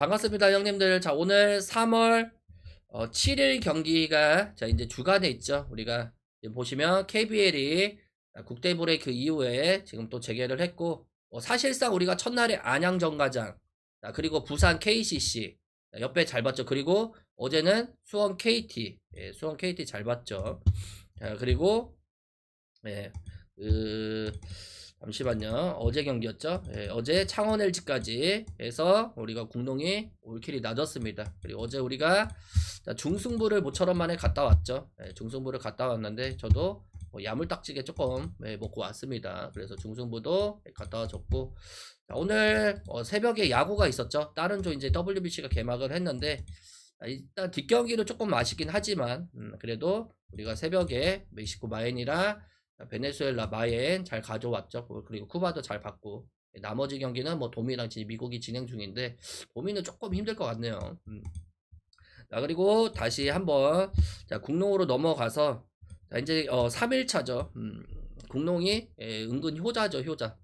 반갑습니다, 형님들. 자, 오늘 3월 7일 경기가 자 이제 주간에 있죠. 우리가 지금 보시면 KBL이 국대 브레이크 이후에 지금 또 재개를 했고, 사실상 우리가 첫날에 안양 정가장, 그리고 부산 KCC 옆에 잘 봤죠. 그리고 어제는 수원 KT, 수원 KT 잘 봤죠. 자, 그리고 예, 그 잠시만요. 어제 경기였죠. 예, 어제 창원 LG까지 해서 우리가 공동이 올킬이 낮았습니다. 그리고 어제 우리가 중승부를 모처럼 만에 갔다 왔죠. 예, 중승부를 갔다 왔는데 저도 야물딱지게 조금 먹고 왔습니다. 그래서 중승부도 갔다 와줬고, 오늘 새벽에 야구가 있었죠. 다른 조 이제 WBC가 개막을 했는데, 일단 뒷경기는 조금 아쉽긴 하지만 그래도 우리가 새벽에 멕시코 마엔이랑 베네수엘라 마엔 잘 가져왔죠. 그리고 쿠바도 잘 받고, 나머지 경기는 뭐 도미랑 미국이 진행 중인데 도미는 조금 힘들 것 같네요. 자, 그리고 다시 한번 국농으로 넘어가서 이제 3일차죠. 국농이 은근 효자죠, 효자.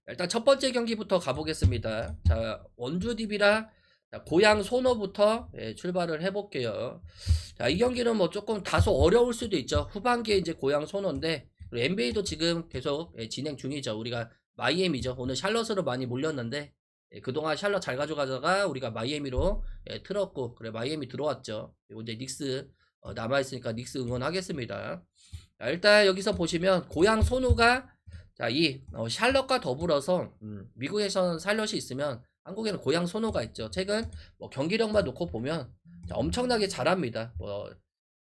일단 첫 번째 경기부터 가보겠습니다. 자, 원주 DB랑 고양 소노부터 출발을 해볼게요. 자, 이 경기는 뭐 조금 다소 어려울 수도 있죠. 후반기에 이제 고양 소노인데, NBA도 지금 계속 진행 중이죠. 우리가 마이애미죠. 오늘 샬럿으로 많이 몰렸는데, 그동안 샬럿 잘 가져가다가 우리가 마이애미로 틀었고, 그래 마이애미 들어왔죠. 그리고 이제 닉스 남아있으니까 닉스 응원하겠습니다. 자, 일단 여기서 보시면 고양 소노가 이 샬럿과 더불어서 미국에서는 샬럿이 있으면 한국에는 고양 소노가 있죠. 최근 뭐 경기력만 놓고 보면 엄청나게 잘합니다. 뭐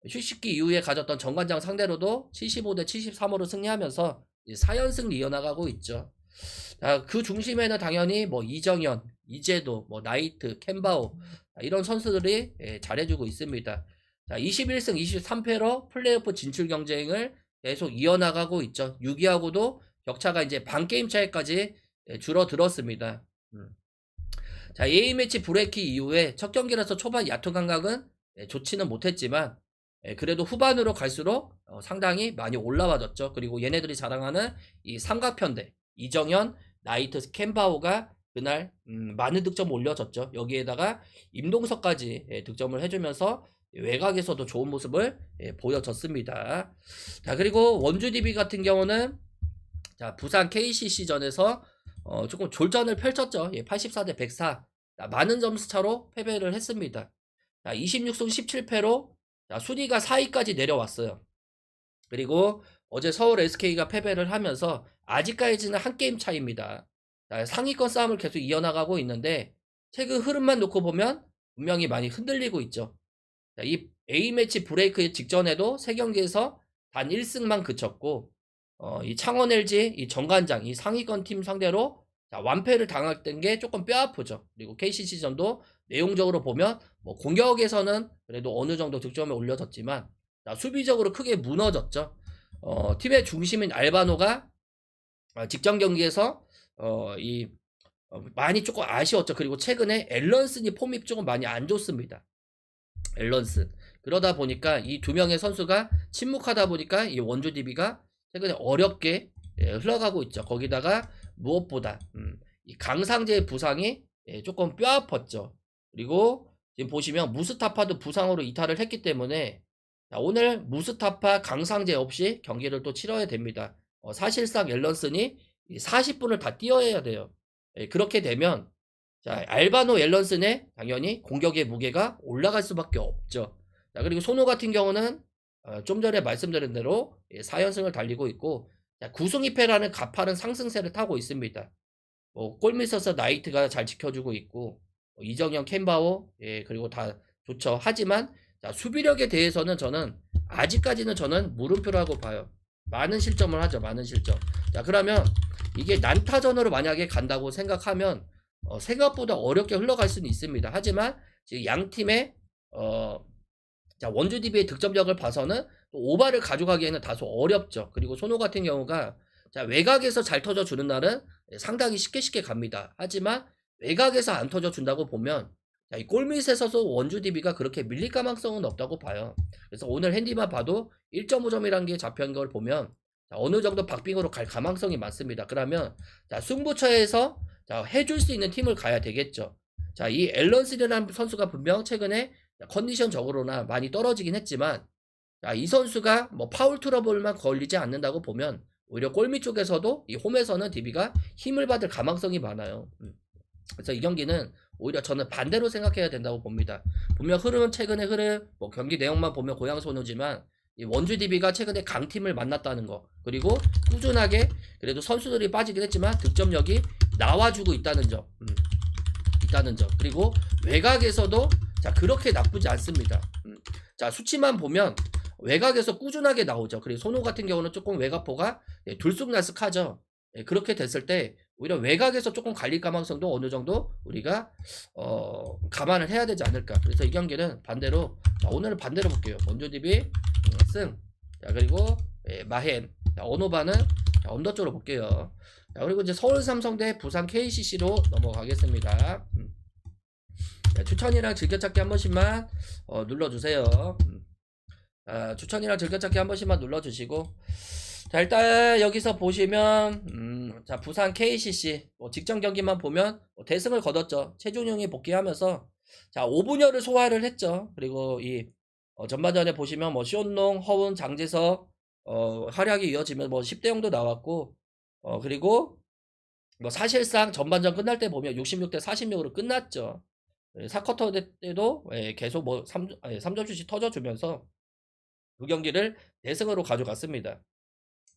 휴식기 이후에 가졌던 정관장 상대로도 75대 73으로 승리하면서 4연승 이어나가고 있죠. 그 중심에는 당연히 뭐 이정현, 이재도, 뭐 나이트, 캔바오 이런 선수들이 잘해주고 있습니다. 자, 21승 23패로 플레이오프 진출 경쟁을 계속 이어나가고 있죠. 6위하고도 격차가 이제 반 게임 차이까지 줄어들었습니다. 자, A매치 브레이크 이후에 첫 경기라서 초반 야투 감각은 좋지는 못했지만 그래도 후반으로 갈수록 상당히 많이 올라와졌죠. 그리고 얘네들이 자랑하는 이 삼각편대 이정현, 나이트, 캔바오가 그날 많은 득점 올려줬죠. 여기에다가 임동석까지 득점을 해주면서 외곽에서도 좋은 모습을 보여줬습니다. 자, 그리고 원주 DB 같은 경우는 자, 부산 KCC전에서 조금 졸전을 펼쳤죠. 84대 104. 많은 점수 차로 패배를 했습니다. 자, 26승 17패로 순위가 4위까지 내려왔어요. 그리고 어제 서울 SK가 패배를 하면서 아직까지는 한 게임 차이입니다. 자, 상위권 싸움을 계속 이어나가고 있는데 최근 흐름만 놓고 보면 분명히 많이 흔들리고 있죠. 자, 이 A매치 브레이크 직전에도 3경기에서 단 1승만 그쳤고, 이 창원 LG, 이 정관장, 이 상위권 팀 상대로 완패를 당했던 게 조금 뼈아프죠. 그리고 KCC전도 내용적으로 보면 뭐 공격에서는 그래도 어느 정도 득점을 올려줬지만 수비적으로 크게 무너졌죠. 팀의 중심인 알바노가 직전 경기에서 많이 조금 아쉬웠죠. 그리고 최근에 앨런슨이 폼이 조금 많이 안 좋습니다. 앨런슨. 그러다 보니까 이 두 명의 선수가 침묵하다 보니까 이 원주 DB가 최근에 어렵게 흘러가고 있죠. 거기다가 무엇보다 이 강상재의 부상이 조금 뼈아팠죠. 그리고 지금 보시면 무스타파도 부상으로 이탈을 했기 때문에 오늘 무스타파 강상재 없이 경기를 또 치러야 됩니다. 사실상 앨런슨이 40분을 다 뛰어야 돼요. 그렇게 되면 자, 알바노 앨런슨의 당연히 공격의 무게가 올라갈 수밖에 없죠. 자, 그리고 소노 같은 경우는 좀 전에 말씀드린 대로 4연승을 달리고 있고 9승 2패라는 가파른 상승세를 타고 있습니다. 골밑에서 나이트가 잘 지켜주고 있고 이정현, 캔바오 그리고 다 좋죠. 하지만 수비력에 대해서는 저는 아직까지는 저는 물음표라고 봐요. 많은 실점을 하죠. 많은 실점. 자, 그러면 이게 난타전으로 만약에 간다고 생각하면 생각보다 어렵게 흘러갈 수는 있습니다. 하지만 지금 양 팀의 원주 DB의 득점력을 봐서는 또 오바를 가져가기에는 다소 어렵죠. 그리고 손호 같은 경우가 외곽에서 잘 터져주는 날은 상당히 쉽게 갑니다. 하지만 외곽에서 안 터져준다고 보면 이 골밑에서도 원주 DB가 그렇게 밀릴 가능성은 없다고 봐요. 그래서 오늘 핸디만 봐도 1.5점이라는 게 잡힌 걸 보면 어느 정도 박빙으로 갈 가능성이 많습니다. 그러면 승부처에서 해줄 수 있는 팀을 가야 되겠죠. 자, 이 앨런스리라는 선수가 분명 최근에 컨디션적으로나 많이 떨어지긴 했지만, 자, 이 선수가 뭐 파울 트러블만 걸리지 않는다고 보면 오히려 골밑 쪽에서도 이 홈에서는 DB가 힘을 받을 가망성이 많아요. 그래서 이 경기는 오히려 저는 반대로 생각해야 된다고 봅니다. 분명 흐름은 최근의 흐름, 뭐 경기 내용만 보면 고양 소노지만 이 원주 DB가 최근에 강팀을 만났다는 거, 그리고 꾸준하게 그래도 선수들이 빠지긴 했지만 득점력이 나와주고 있다는 점, 그리고 외곽에서도 자 그렇게 나쁘지 않습니다. 자, 수치만 보면 외곽에서 꾸준하게 나오죠. 그리고 손호 같은 경우는 조금 외곽포가 들쑥날쑥하죠. 그렇게 됐을 때 오히려 외곽에서 조금 갈릴 가능성도 어느 정도 우리가 감안을 해야 되지 않을까. 그래서 이 경기는 반대로, 자, 오늘은 반대로 볼게요. 원주 DB 승. 자, 그리고 마헨. 자, 언어바는 언더 쪽으로 볼게요. 자, 그리고 이제 서울 삼성 대 부산 KCC로 넘어가겠습니다. 자, 추천이랑 즐겨찾기 한 번씩만 눌러주세요. 추천이랑 즐겨찾기 한 번씩만 눌러주시고, 자, 일단 여기서 보시면 자, 부산 KCC 직전 경기만 보면 대승을 거뒀죠. 최준용이 복귀하면서 자 5분여를 소화를 했죠. 그리고 이 전반전에 보시면 뭐 쇼농, 허운, 장재석 활약이 이어지면 뭐 10대 0도 나왔고, 그리고 뭐 사실상 전반전 끝날 때 보면 66대 46으로 끝났죠. 4쿼터 때도 계속 뭐 3점슛이 터져주면서 그 경기를 대승으로 가져갔습니다.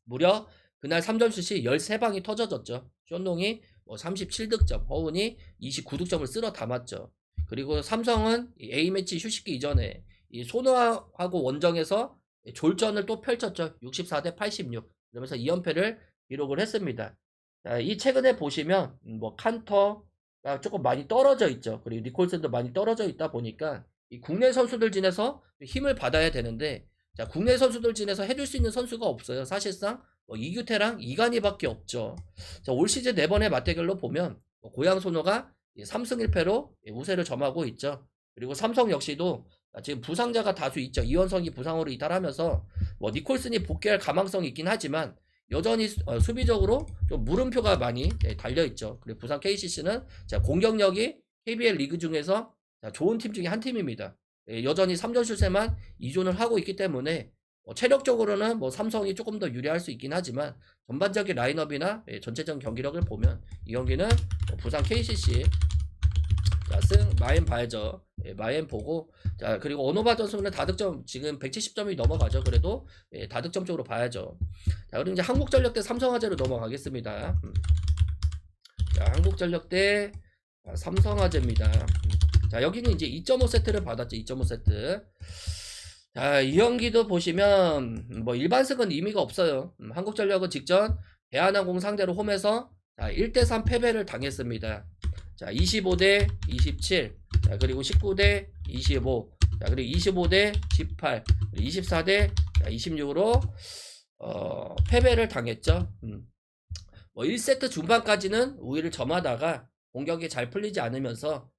무려 그날 3점슛이 13방이 터져졌죠. 쇼농이 뭐 37득점, 허운이 29득점을 쓸어 담았죠. 그리고 삼성은 A매치 휴식기 이전에 이 손호하고 원정에서 졸전을 또 펼쳤죠. 64대 86. 그러면서 2연패를 기록을 했습니다. 자, 이 최근에 보시면 뭐 칸터가 조금 많이 떨어져 있죠. 그리고 니콜슨도 많이 떨어져 있다 보니까 이 국내 선수들 진에서 힘을 받아야 되는데, 자, 국내 선수들 진에서 해줄 수 있는 선수가 없어요. 사실상 이규태랑 이간희밖에 없죠. 자, 올 시즌 4번의 맞대결로 보면 고양 소노가 3승 1패로 우세를 점하고 있죠. 그리고 삼성 역시도 지금 부상자가 다수 있죠. 이원석이 부상으로 이탈하면서 뭐 니콜슨이 복귀할 가망성이 있긴 하지만 여전히 수비적으로 좀 물음표가 많이 달려 있죠. 그리고 부산 KCC는 자, 공격력이 KBL 리그 중에서 좋은 팀 중에 한 팀입니다. 여전히 3점슛에만 이존을 하고 있기 때문에 체력적으로는 뭐 삼성이 조금 더 유리할 수 있긴 하지만 전반적인 라인업이나 전체적인 경기력을 보면 이 경기는 부산 KCC 자, 승 마엔 봐야죠. 마엔 보고, 자, 그리고 언어바 선수는 다득점 지금 170점이 넘어가죠. 그래도 다득점 쪽으로 봐야죠. 자, 그리고 이제 한국전력 대 삼성화재로 넘어가겠습니다. 자, 한국전력 대 삼성화재입니다. 자, 여기는 이제 2.5세트를 받았죠. 2.5세트. 자, 이 경기도 보시면 뭐 일반승은 의미가 없어요. 한국전력은 직전 대한항공 상대로 홈에서 1대3 패배를 당했습니다. 자, 25대 27. 자, 그리고 19대 25. 자, 그리고 25대 18. 그리고 24대 26으로 패배를 당했죠. 뭐 1세트 중반까지는 우위를 점하다가 공격이 잘 풀리지 않으면서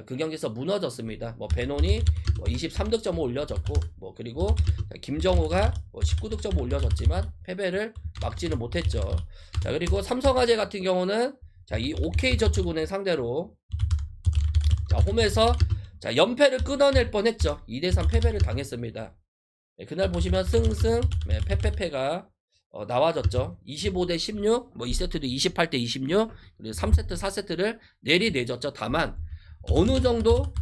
그 경기에서 무너졌습니다. 뭐 베논이 뭐 23득점을 올려줬고, 뭐 그리고 김정우가 뭐 19득점을 올려줬지만 패배를 막지는 못했죠. 자, 그리고 삼성화재 같은 경우는 자, 이 OK저축은행 상대로 자, 홈에서 자, 연패를 끊어낼 뻔했죠. 2대3 패배를 당했습니다. 네, 그날 보시면 승승 패패패가 나와졌죠. 25대 16, 뭐 2세트도 28대 26, 그리고 3세트 4세트를 내리내줬죠. 다만 어느 정도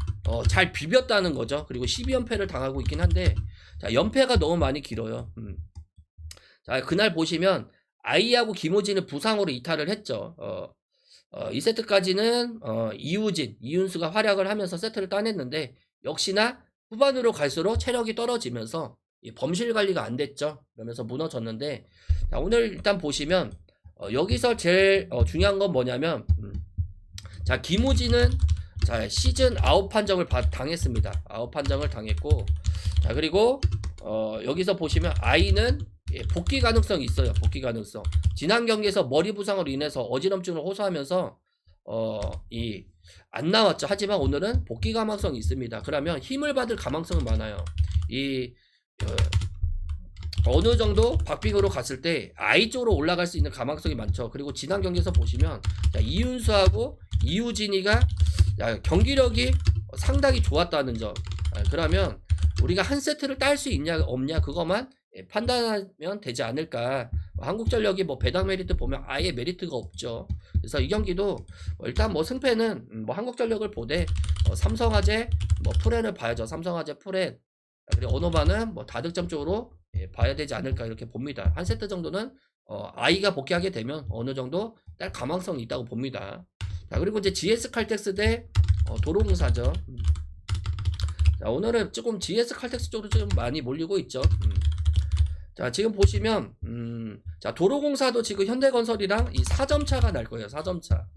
잘 비볐다는 거죠. 그리고 12연패를 당하고 있긴 한데, 자, 연패가 너무 많이 길어요. 자, 그날 보시면 아이하고 김호진은 부상으로 이탈을 했죠. 2세트까지는 이우진, 이윤수가 활약을 하면서 세트를 따냈는데, 역시나 후반으로 갈수록 체력이 떨어지면서 범실 관리가 안 됐죠. 그러면서 무너졌는데, 자, 오늘 일단 보시면 여기서 제일 중요한 건 뭐냐면, 자, 김우진은 자, 시즌 9판정을 당했습니다. 9판정을 당했고, 자, 그리고 여기서 보시면 아이는 복귀 가능성이 있어요. 복귀 가능성. 지난 경기에서 머리 부상으로 인해서 어지럼증을 호소하면서 안 나왔죠. 하지만 오늘은 복귀 가능성이 있습니다. 그러면 힘을 받을 가능성은 많아요. 어느 정도 박빙으로 갔을 때 아이 쪽으로 올라갈 수 있는 가능성이 많죠. 그리고 지난 경기에서 보시면 자, 이윤수하고 이우진이가 야, 경기력이 상당히 좋았다는 점. 그러면 우리가 한 세트를 딸 수 있냐 없냐 그것만 판단하면 되지 않을까. 한국전력이 뭐 배당 메리트 보면 아예 메리트가 없죠. 그래서 이 경기도 일단 뭐 승패는 뭐 한국전력을 보되 삼성화재 뭐 프렌을 봐야죠. 삼성화재 프렌 그리고 언어반은 뭐 다득점 쪽으로 봐야 되지 않을까 이렇게 봅니다. 한 세트 정도는 아이가 복귀하게 되면 어느 정도 딸 가망성이 있다고 봅니다. 자, 그리고 이제 GS 칼텍스 대 도로공사죠. 자, 오늘은 조금 GS 칼텍스 쪽으로 좀 많이 몰리고 있죠. 자, 지금 보시면 자, 도로공사도 지금 현대건설이랑 이 4점 차가 날 거예요. 4점 차.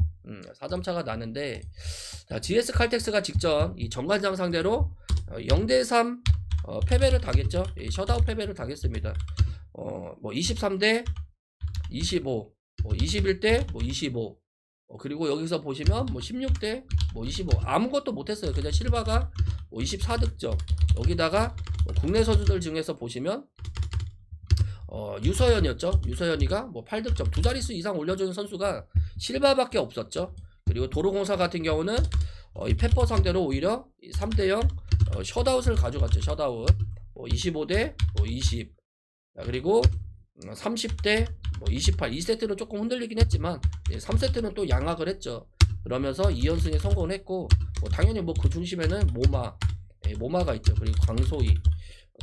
4점 차가 나는데 자, GS 칼텍스가 직전 이 정관장 상대로 0대3 패배를 당했죠. 셧아웃 패배를 당했습니다. 뭐 23대 25, 뭐 21대 뭐 25. 그리고 여기서 보시면 뭐 16대 뭐 25 아무것도 못했어요. 그냥 실바가 뭐 24득점. 여기다가 뭐 국내 선수들 중에서 보시면 유서연이었죠. 유서연이가 뭐 8득점 두 자릿수 이상 올려주는 선수가 실바밖에 없었죠. 그리고 도로공사 같은 경우는 이 페퍼 상대로 오히려 3대0 셧아웃을 가져갔죠. 셧아웃 뭐 25대 뭐 20. 그리고 30대 뭐 28. 2세트는 조금 흔들리긴 했지만 3세트는 또 양악을 했죠. 그러면서 2연승에 성공을 했고 뭐 당연히 뭐 그 중심에는 모마가 있죠. 그리고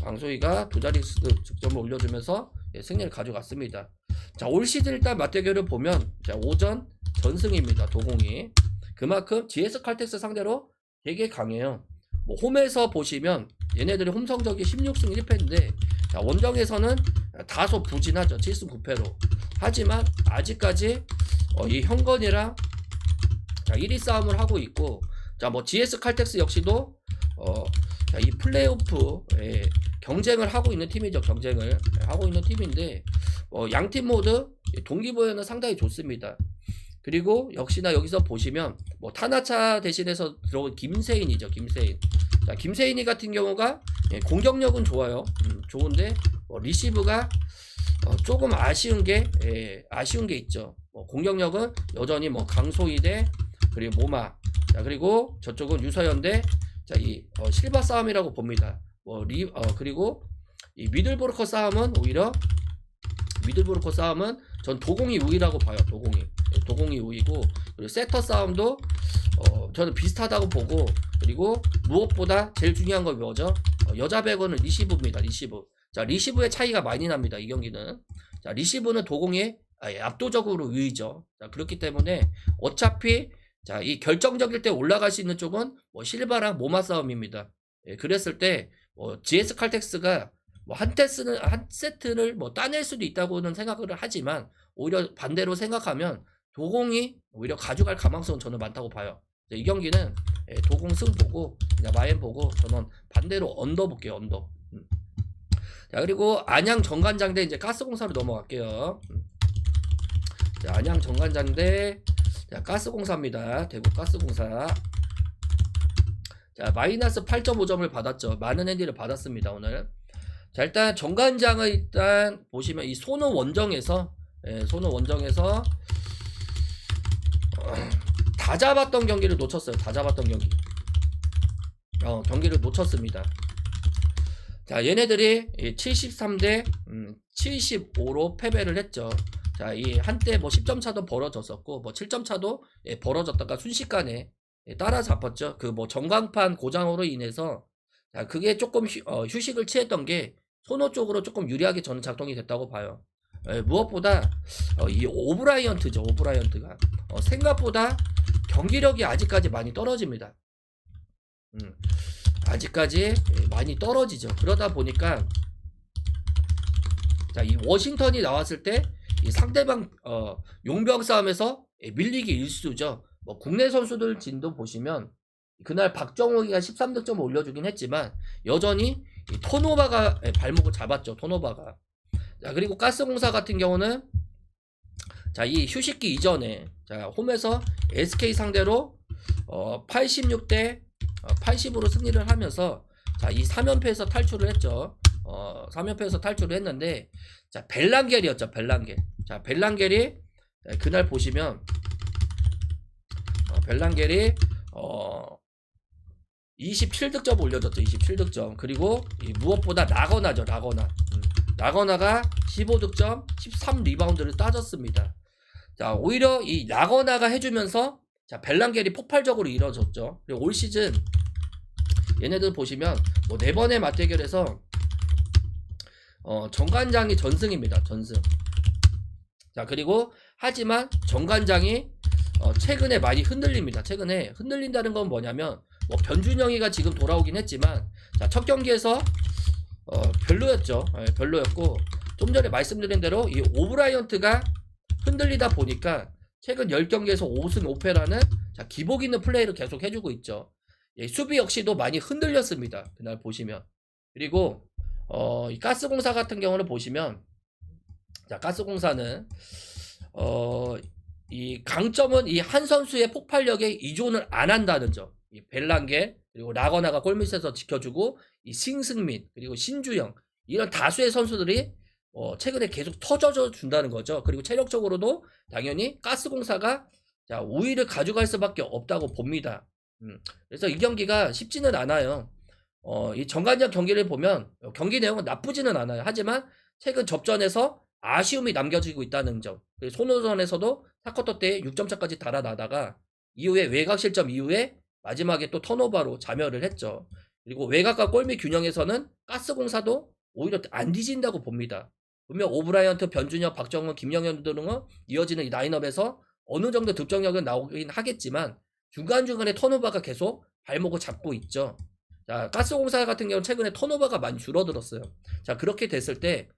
광소희가 두 자릿수 득점을 올려주면서 승리를 가져갔습니다. 자, 올 시즌 일단 맞대결을 보면 자, 5전 전승입니다. 도공이. 그만큼 GS 칼텍스 상대로 되게 강해요. 뭐 홈에서 보시면 얘네들이 홈 성적이 16승 1패인데 자, 원정에서는 다소 부진하죠. 7승 9패로. 하지만 아직까지 이 현건이랑 자, 1위 싸움을 하고 있고 자, 뭐 GS 칼텍스 역시도 자, 이 플레이오프 경쟁을 하고 있는 팀이죠. 경쟁을 하고 있는 팀인데 양팀 모두 동기부여는 상당히 좋습니다. 그리고 역시나 여기서 보시면 뭐 타나차 대신해서 들어온 김세인이죠. 김세인. 자, 김세인이 같은 경우가 공격력은 좋아요. 좋은데 리시브가 조금 아쉬운 게 있죠. 공격력은 여전히 뭐 강소희 대 그리고 모마. 자, 그리고 저쪽은 유서연 대 자, 이 실바 싸움이라고 봅니다. 그리고 이 미들브로커 싸움은 오히려 전 도공이 우위라고 봐요. 도공이 우위고 그리고 세터 싸움도 저는 비슷하다고 보고 그리고 무엇보다 제일 중요한 건 뭐죠? 여자 배구는 리시브입니다. 리시브. 자, 리시브의 차이가 많이 납니다. 이 경기는. 자, 리시브는 도공이 압도적으로 우위죠. 자, 그렇기 때문에 어차피 자, 이 결정적일 때 올라갈 수 있는 쪽은 뭐 실바랑 모마 싸움입니다. 그랬을 때 GS 칼텍스가 뭐 한 세트를 뭐 따낼 수도 있다고는 생각을 하지만 오히려 반대로 생각하면 도공이 오히려 가져갈 가망성은 저는 많다고 봐요. 이 경기는 도공 승 보고 그냥 마엔 보고 저는 반대로 언더 볼게요. 언더. 자, 그리고 안양 정관장 대 이제 가스공사로 넘어갈게요. 자, 안양 정관장 대 자, 가스공사입니다. 대구 가스공사. 자, 마이너스 8.5점을 받았죠. 많은 핸디를 받았습니다. 오늘. 자, 일단 정관장을 일단 보시면 이 소노 원정에서 다 잡았던 경기를 놓쳤어요. 다 잡았던 경기. 경기를 놓쳤습니다. 자, 얘네들이 73대 75로 패배를 했죠. 자, 이 한때 뭐 10점 차도 벌어졌었고 뭐 7점 차도 벌어졌다가 순식간에 따라잡았죠. 그 뭐 전광판 고장으로 인해서 자, 그게 조금 휴식을 취했던 게 소노 쪽으로 조금 유리하게 저는 작동이 됐다고 봐요. 무엇보다 이 오브라이언트죠. 오브라이언트가 생각보다 경기력이 아직까지 많이 떨어집니다. 아직까지 많이 떨어지죠. 그러다 보니까 자, 이 워싱턴이 나왔을 때 이 상대방 용병 싸움에서 밀리기 일수죠. 뭐 국내 선수들 진도 보시면 그날 박정욱이가 13득점을 올려주긴 했지만 여전히 이 턴오바가 발목을 잡았죠. 턴오바가. 자, 그리고 가스공사 같은 경우는 자, 이 휴식기 이전에 자, 홈에서 SK 상대로 86대 80으로 승리를 하면서 자, 이 3연패에서 탈출을 했죠. 3연패에서 탈출을 했는데 자, 벨랑겔이었죠. 벨랑겔. 자, 벨랑겔이 그날 보시면 벨랑겔이 어 27득점 올려줬죠. 27득점. 그리고 무엇보다 라거나죠. 라거나가 15득점 13리바운드를 따졌습니다. 자, 오히려 이 라거나가 해주면서 자, 벨랑겔이 폭발적으로 이뤄졌죠. 그리고 올 시즌 얘네들 보시면 뭐 4번의 맞대결에서 정관장이 전승입니다. 전승. 자, 그리고 하지만 정관장이 최근에 많이 흔들립니다. 최근에 흔들린다는 건 뭐냐면 뭐 변준영이가 지금 돌아오긴 했지만 자, 첫 경기에서 별로였죠. 별로였고 좀 전에 말씀드린 대로 이 오브라이언트가 흔들리다 보니까 최근 10경기에서 5승 5패라는 자, 기복 있는 플레이를 계속 해주고 있죠. 예, 수비 역시도 많이 흔들렸습니다. 그날 보시면. 그리고 이 가스공사 같은 경우는 보시면 자, 가스공사는 이 강점은 이 한 선수의 폭발력에 의존을 안 한다는 점. 이 벨랑게 그리고 라거나가 골밑에서 지켜주고 이 신승민 그리고 신주영 이런 다수의 선수들이 최근에 계속 터져줘 준다는 거죠. 그리고 체력적으로도 당연히 가스공사가 자, 우위를 가져갈 수밖에 없다고 봅니다. 그래서 이 경기가 쉽지는 않아요. 이 정관장 경기를 보면 경기 내용은 나쁘지는 않아요. 하지만 최근 접전에서 아쉬움이 남겨지고 있다는 점. 손호선에서도 4쿼터 때 6점 차까지 달아나다가 이후에 외곽 실점 이후에 마지막에 또 턴오버로 자멸을 했죠. 그리고 외곽과 골밑 균형에서는 가스공사도 오히려 안 뒤진다고 봅니다. 분명 오브라이언트, 변준혁, 박정훈, 김영현 등은 이어지는 이 라인업에서 어느 정도 득점력은 나오긴 하겠지만 중간중간에 턴오버가 계속 발목을 잡고 있죠. 자, 가스공사 같은 경우는 최근에 턴오버가 많이 줄어들었어요. 자, 그렇게 됐을 때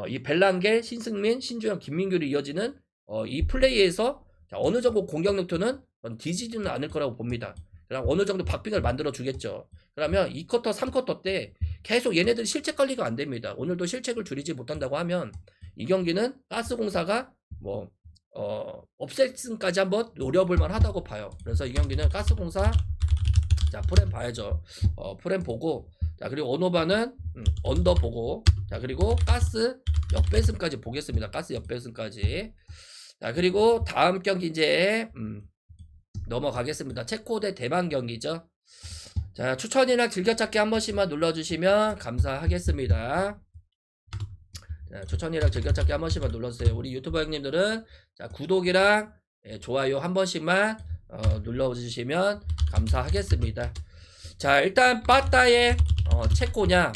이 벨랑겔, 신승민, 신주영, 김민규를 이어지는 이 플레이에서 자, 어느 정도 공격 lực 토는 뒤지지는 않을 거라고 봅니다. 그럼 어느 정도 박빙을 만들어 주겠죠. 그러면 2쿼터, 3쿼터 때 계속 얘네들이 실책 관리가 안 됩니다. 오늘도 실책을 줄이지 못한다고 하면 이 경기는 가스공사가 뭐 업셋승까지 한번 노려볼 만하다고 봐요. 그래서 이 경기는 가스공사 자, 프렘 봐야죠. 프렘 보고 자, 그리고 언어바는 언더 보고 자, 그리고 가스 역배승까지 보겠습니다. 가스 역배승까지. 자, 그리고 다음 경기 이제 넘어가겠습니다. 체코 대 대만 경기죠. 자, 추천이랑 즐겨찾기 한 번씩만 눌러주시면 감사하겠습니다. 자, 추천이랑 즐겨찾기 한 번씩만 눌러주세요. 우리 유튜버 형님들은 자, 구독이랑 좋아요 한 번씩만 눌러주시면 감사하겠습니다. 자, 일단 빠따의 체코냐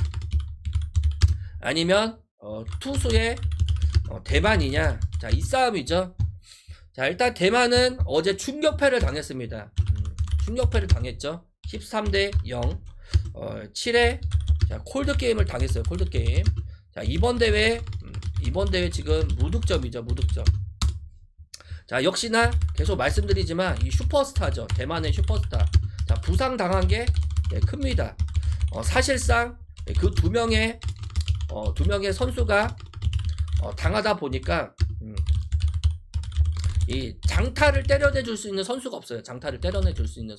아니면 투수의 대만이냐. 자, 이 싸움이죠. 자, 일단 대만은 어제 충격패를 당했습니다. 충격패를 당했죠. 13대 0 7회 자, 콜드게임을 당했어요. 콜드게임. 자, 이번 대회 지금 무득점이죠. 무득점. 자, 역시나 계속 말씀드리지만 이 슈퍼스타죠. 대만의 슈퍼스타. 자, 부상 당한 게 큽니다. 사실상 그 두 명의 선수가 당하다 보니까 이 장타를 때려내줄 수 있는 선수가 없어요. 장타를 때려내줄 수 있는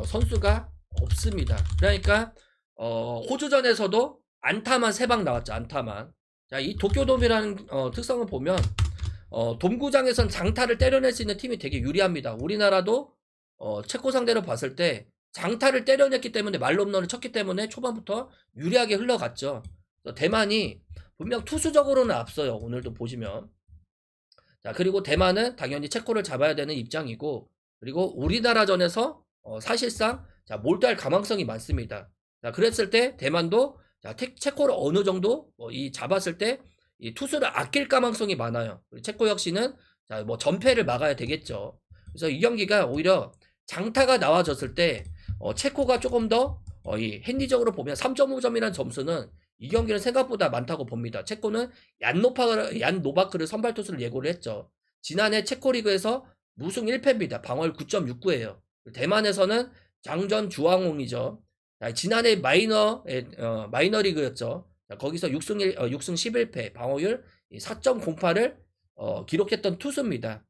선수가 없습니다. 그러니까 호주전에서도 안타만 3방 나왔죠. 안타만. 자, 이 도쿄돔이라는 특성을 보면 돔구장에선 장타를 때려낼 수 있는 팀이 되게 유리합니다. 우리나라도 체코 상대로 봤을 때 장타를 때려냈기 때문에 말홈런을 쳤기 때문에 초반부터 유리하게 흘러갔죠. 대만이 분명 투수적으로는 앞서요. 오늘도 보시면. 자, 그리고 대만은 당연히 체코를 잡아야 되는 입장이고, 그리고 우리나라전에서 사실상 자, 몰두할 가망성이 많습니다. 자, 그랬을 때 대만도 자, 체코를 어느 정도 이 잡았을 때 이 투수를 아낄 가망성이 많아요. 체코 역시는 자, 뭐 전패를 막아야 되겠죠. 그래서 이 경기가 오히려 장타가 나와졌을 때 체코가 조금 더 이 핸디적으로 보면 3.5점이라는 점수는 이 경기는 생각보다 많다고 봅니다. 체코는 얀 노바크를 선발 투수를 예고를 했죠. 지난해 체코 리그에서 무승 1패입니다. 방어율 9.69예요. 대만에서는 장전 주황홍이죠. 지난해 마이너 리그였죠. 거기서 6승 11패, 방어율 4.08을 기록했던 투수입니다.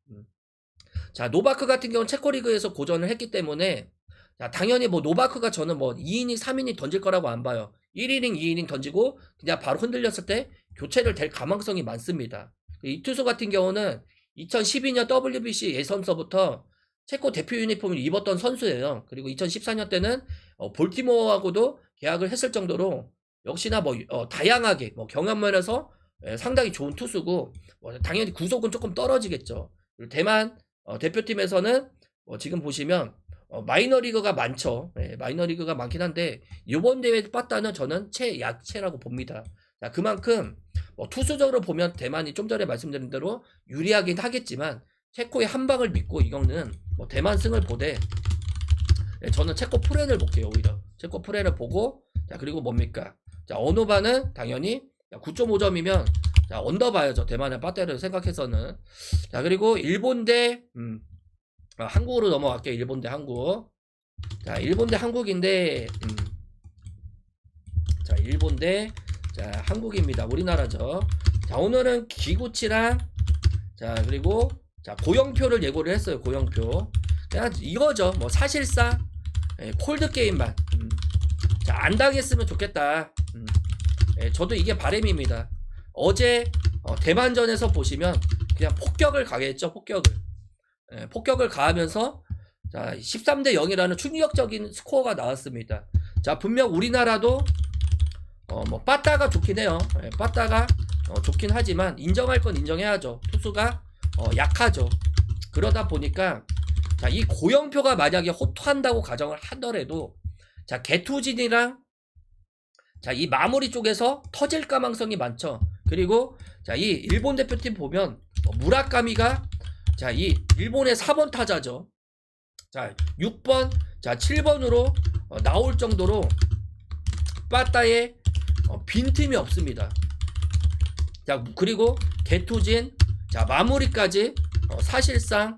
자, 노바크 같은 경우는 체코 리그에서 고전을 했기 때문에 자, 당연히 뭐 노바크가 저는 뭐 2이닝, 3이닝 던질 거라고 안 봐요. 1이닝, 2이닝 던지고 그냥 바로 흔들렸을 때 교체를 될 가망성이 많습니다. 이 투수 같은 경우는 2012년 WBC 예선서부터 체코 대표 유니폼을 입었던 선수예요. 그리고 2014년 때는 볼티모어하고도 계약을 했을 정도로 역시나 뭐 다양하게 뭐 경험면에서 상당히 좋은 투수고 당연히 구속은 조금 떨어지겠죠. 그리고 대만 대표팀에서는 지금 보시면 마이너리그가 많죠. 마이너리그가 많긴 한데 이번 대회 빠따는 저는 최약체라고 봅니다. 자, 그만큼 투수적으로 보면 대만이 좀 전에 말씀드린 대로 유리하긴 하겠지만 체코의 한 방을 믿고 이거는 대만 승을 보되 저는 체코 프렌을 볼게요. 오히려 체코 프렌을 보고 자 그리고 뭡니까? 자 언어바는 당연히 9.5점이면 자 언더 봐야죠. 대만의 빠떼를 생각해서는. 자 그리고 일본 대 한국으로 넘어갈게요. 일본 대 한국. 자 일본 대 한국인데 자 일본 대 자 한국입니다. 우리나라죠. 자 오늘은 기구치랑 자 그리고 자 고영표를 예고를 했어요. 고영표. 그냥 이거죠. 뭐 사실상 콜드 게임만 자 안 당했으면 좋겠다. 저도 이게 바람입니다. 어제 대만전에서 보시면 그냥 폭격을 가했죠. 폭격을 가하면서 자 13대 0이라는 충격적인 스코어가 나왔습니다. 자 분명 우리나라도 뭐 빠따가 좋긴 해요. 빠따가 좋긴 하지만 인정할 건 인정해야죠. 투수가 약하죠. 그러다 보니까 자 이 고영표가 만약에 호투한다고 가정을 하더라도 자 개투진이랑 자 이 마무리 쪽에서 터질 가능성이 많죠. 그리고 자 이 일본 대표팀 보면 무라카미가 자 이 일본의 4번 타자죠. 자 6번 자 7번으로 나올 정도로 빠따에 빈틈이 없습니다. 자 그리고 개투진 자 마무리까지 사실상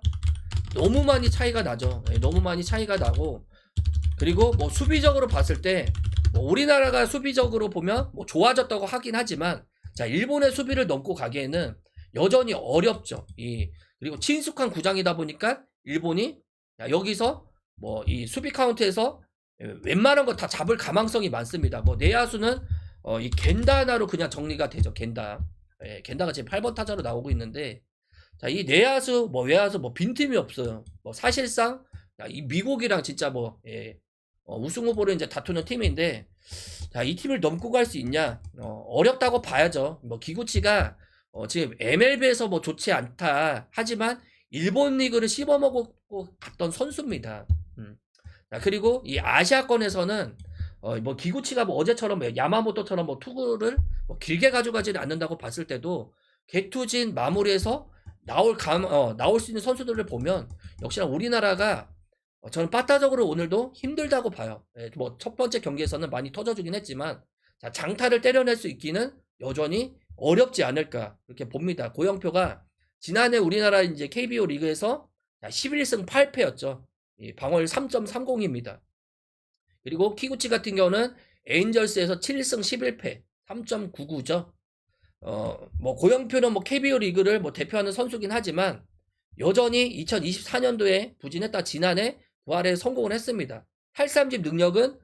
너무 많이 차이가 나죠. 너무 많이 차이가 나고 그리고 뭐 수비적으로 봤을 때 뭐 우리나라가 수비적으로 보면 뭐 좋아졌다고 하긴 하지만 자 일본의 수비를 넘고 가기에는 여전히 어렵죠. 그리고 친숙한 구장이다 보니까 일본이 여기서 뭐 이 수비 카운트에서 웬만한 거 다 잡을 가망성이 많습니다. 뭐 내야수는 이 겐다 하나로 그냥 정리가 되죠. 겐다가 지금 8번 타자로 나오고 있는데 자 이 내야수 뭐 외야수 뭐 빈틈이 없어요. 뭐 사실상 이 미국이랑 진짜 뭐 우승 후보를 이제 다투는 팀인데 자 이 팀을 넘고 갈 수 있냐 어렵다고 봐야죠. 뭐 기구치가 지금 MLB에서 뭐 좋지 않다 하지만 일본 리그를 씹어먹고 갔던 선수입니다. 자 그리고 이 아시아권에서는 뭐 기구치가 뭐 어제처럼 야마모토처럼 뭐 투구를 뭐 길게 가져가지는 않는다고 봤을 때도 개투진 마무리에서 나올 수 있는 선수들을 보면 역시나 우리나라가 저는 빠따적으로 오늘도 힘들다고 봐요. 뭐 첫 번째 경기에서는 많이 터져주긴 했지만 자, 장타를 때려낼 수 있기는 여전히 어렵지 않을까 그렇게 봅니다. 고영표가 지난해 우리나라 이제 KBO 리그에서 11승 8패였죠. 방어율 3.30입니다. 그리고 키구치 같은 경우는 에인절스에서 7승 11패 3.99죠. 뭐 고영표는 뭐 KBO 리그를 뭐 대표하는 선수긴 하지만 여전히 2024년도에 부진했다 지난해 부활에 성공을 했습니다. 탈삼집 능력은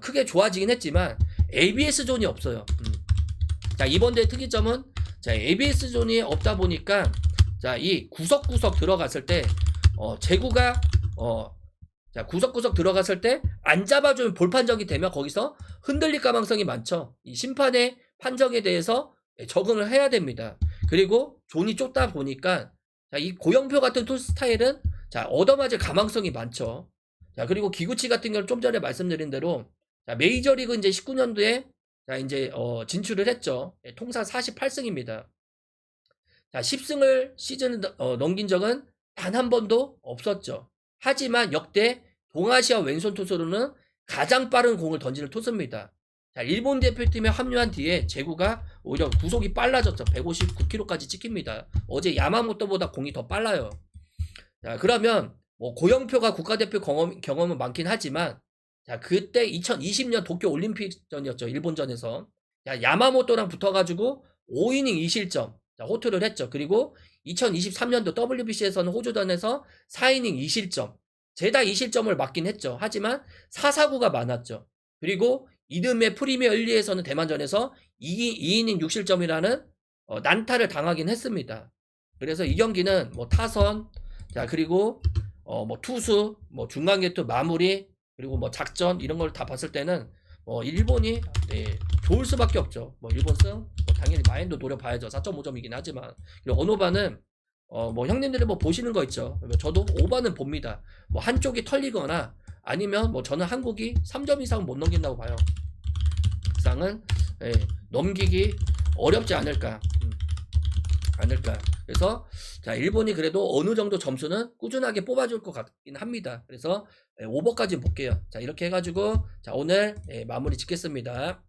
크게 좋아지긴 했지만 ABS 존이 없어요. 자 이번 대회 특이점은 자 ABS 존이 없다 보니까 자 이 구석구석 들어갔을 때 제구가 자 구석구석 들어갔을 때 안 잡아주면 볼 판정이 되면 거기서 흔들릴 가능성이 많죠. 이 심판의 판정에 대해서 적응을 해야 됩니다. 그리고 존이 좁다 보니까 자, 이 고영표 같은 투수 스타일은 자 얻어맞을 가망성이 많죠. 자 그리고 기구치 같은 경우는 좀 전에 말씀드린 대로 자 메이저리그 이제 19년도에 자 이제 진출을 했죠. 통산 48승입니다. 자 10승을 시즌 넘긴 적은 단 한 번도 없었죠. 하지만 역대 동아시아 왼손 투수로는 가장 빠른 공을 던지는 투수입니다. 자 일본 대표팀에 합류한 뒤에 제구가 오히려 구속이 빨라졌죠. 159km까지 찍힙니다. 어제 야마모토보다 공이 더 빨라요. 자 그러면 뭐 고영표가 국가대표 경험은 많긴 하지만 자 그때 2020년 도쿄 올림픽전이었죠. 일본전에서 자, 야마모토랑 붙어가지고 5이닝 2실점 자, 호투를 했죠. 그리고 2023년도 WBC에서는 호주전에서 4이닝 2실점 죄다 2실점을 맞긴 했죠. 하지만 4사구가 많았죠. 그리고 이듬해 프리미어 1리에서는 대만전에서 2이닝 6실점이라는 난타를 당하긴 했습니다. 그래서 이 경기는 뭐 타선 자 그리고 뭐 투수, 뭐 중간 격투 마무리, 그리고 뭐 작전 이런 걸 다 봤을 때는 일본이 좋을 수밖에 없죠. 뭐 일본 승, 당연히 마인도 노려봐야죠. 4.5점이긴 하지만. 그리고 언오바는 뭐 형님들이 뭐 보시는 거 있죠. 저도 오바는 봅니다. 뭐 한쪽이 털리거나 아니면 뭐 저는 한국이 3점 이상 못 넘긴다고 봐요. 이상은 넘기기 어렵지 않을까. 그래서 자, 일본이 그래도 어느 정도 점수는 꾸준하게 뽑아줄 것 같긴 합니다. 그래서 오버까지 볼게요. 자, 이렇게 해가지고 자, 오늘 마무리 짓겠습니다.